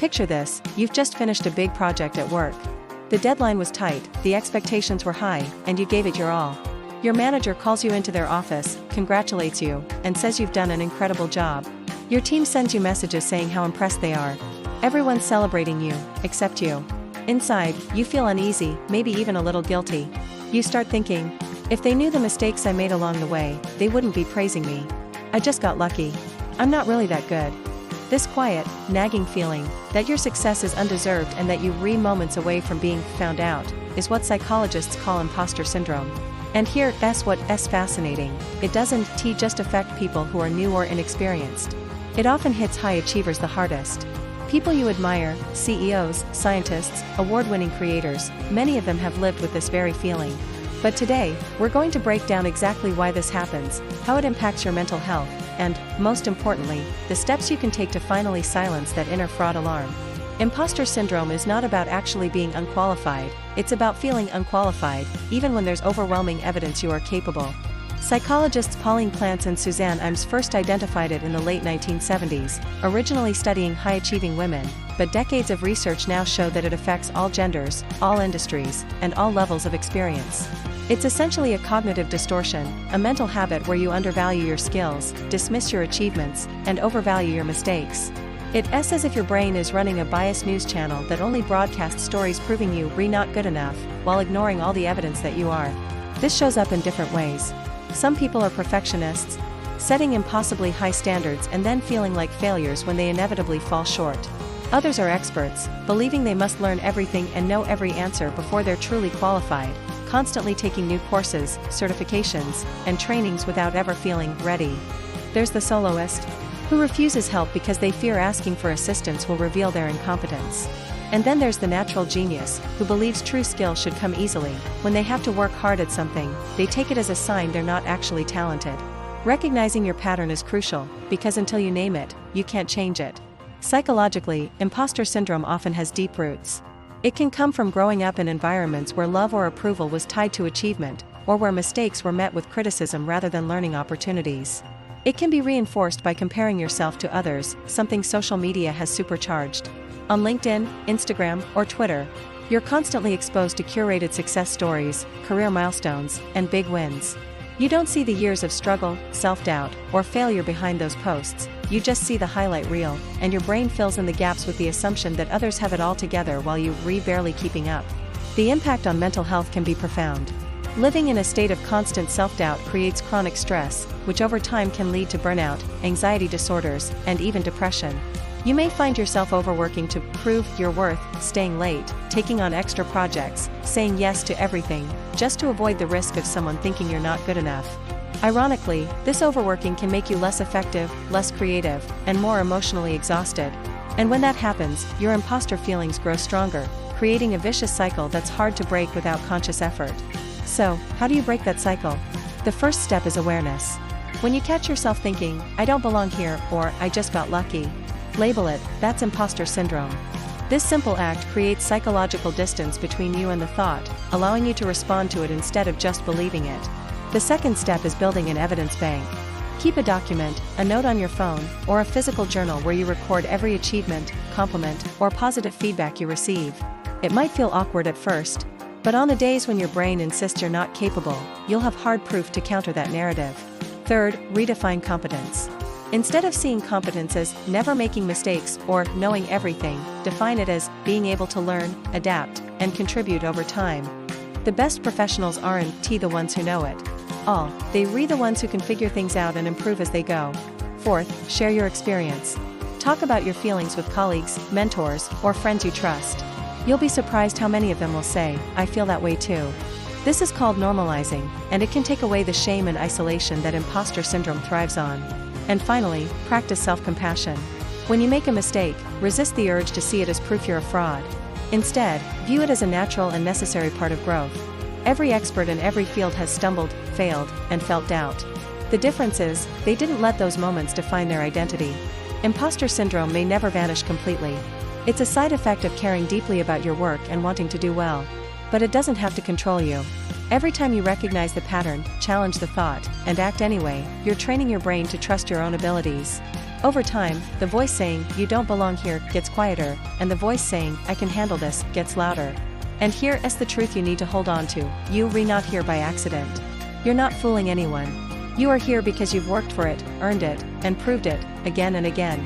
Picture this: you've just finished a big project at work. The deadline was tight, the expectations were high, and you gave it your all. Your manager calls you into their office, congratulates you, and says you've done an incredible job. Your team sends you messages saying how impressed they are. Everyone's celebrating you, except you. Inside, you feel uneasy, maybe even a little guilty. You start thinking, if they knew the mistakes I made along the way, they wouldn't be praising me. I just got lucky. I'm not really that good. This quiet, nagging feeling, that your success is undeserved and that you're moments away from being found out, is what psychologists call imposter syndrome. And here's what's fascinating: it doesn't just affect people who are new or inexperienced. It often hits high achievers the hardest. People you admire, CEOs, scientists, award-winning creators, many of them have lived with this very feeling. But today, we're going to break down exactly why this happens, how it impacts your mental health, and, most importantly, the steps you can take to finally silence that inner fraud alarm. Imposter syndrome is not about actually being unqualified, it's about feeling unqualified, even when there's overwhelming evidence you are capable. Psychologists Pauline Clance and Suzanne Imes first identified it in the late 1970s, originally studying high-achieving women, but decades of research now show that it affects all genders, all industries, and all levels of experience. It's essentially a cognitive distortion, a mental habit where you undervalue your skills, dismiss your achievements, and overvalue your mistakes. It's as if your brain is running a biased news channel that only broadcasts stories proving you're not good enough, while ignoring all the evidence that you are. This shows up in different ways. Some people are perfectionists, setting impossibly high standards and then feeling like failures when they inevitably fall short. Others are experts, believing they must learn everything and know every answer before they're truly qualified, constantly taking new courses, certifications, and trainings without ever feeling ready. There's the soloist, who refuses help because they fear asking for assistance will reveal their incompetence. And then there's the natural genius, who believes true skill should come easily. When they have to work hard at something, they take it as a sign they're not actually talented. Recognizing your pattern is crucial, because until you name it, you can't change it. Psychologically, imposter syndrome often has deep roots. It can come from growing up in environments where love or approval was tied to achievement, or where mistakes were met with criticism rather than learning opportunities. It can be reinforced by comparing yourself to others, something social media has supercharged. On LinkedIn, Instagram, or Twitter, you're constantly exposed to curated success stories, career milestones, and big wins. You don't see the years of struggle, self-doubt, or failure behind those posts. You just see the highlight reel, and your brain fills in the gaps with the assumption that others have it all together while you're barely keeping up. The impact on mental health can be profound. Living in a state of constant self-doubt creates chronic stress, which over time can lead to burnout, anxiety disorders, and even depression. You may find yourself overworking to prove your worth, staying late, taking on extra projects, saying yes to everything, just to avoid the risk of someone thinking you're not good enough. Ironically, this overworking can make you less effective, less creative, and more emotionally exhausted. And when that happens, your imposter feelings grow stronger, creating a vicious cycle that's hard to break without conscious effort. So, how do you break that cycle? The first step is awareness. When you catch yourself thinking, "I don't belong here," or "I just got lucky," label it, that's imposter syndrome. This simple act creates psychological distance between you and the thought, allowing you to respond to it instead of just believing it. The second step is building an evidence bank. Keep a document, a note on your phone, or a physical journal where you record every achievement, compliment, or positive feedback you receive. It might feel awkward at first, but on the days when your brain insists you're not capable, you'll have hard proof to counter that narrative. Third, redefine competence. Instead of seeing competence as never making mistakes or knowing everything, define it as being able to learn, adapt, and contribute over time. The best professionals aren't the ones who know it all, they're the ones who can figure things out and improve as they go. Fourth, share your experience. Talk about your feelings with colleagues, mentors, or friends you trust. You'll be surprised how many of them will say, "I feel that way too." This is called normalizing, and it can take away the shame and isolation that imposter syndrome thrives on. And finally, practice self-compassion. When you make a mistake, resist the urge to see it as proof you're a fraud. Instead, view it as a natural and necessary part of growth. Every expert in every field has stumbled, failed, and felt doubt. The difference is, they didn't let those moments define their identity. Imposter syndrome may never vanish completely. It's a side effect of caring deeply about your work and wanting to do well. But it doesn't have to control you. Every time you recognize the pattern, challenge the thought, and act anyway, you're training your brain to trust your own abilities. Over time, the voice saying, "You don't belong here," gets quieter, and the voice saying, "I can handle this," gets louder. And here is the truth you need to hold on to: you are not here by accident. You're not fooling anyone. You are here because you've worked for it, earned it, and proved it, again and again.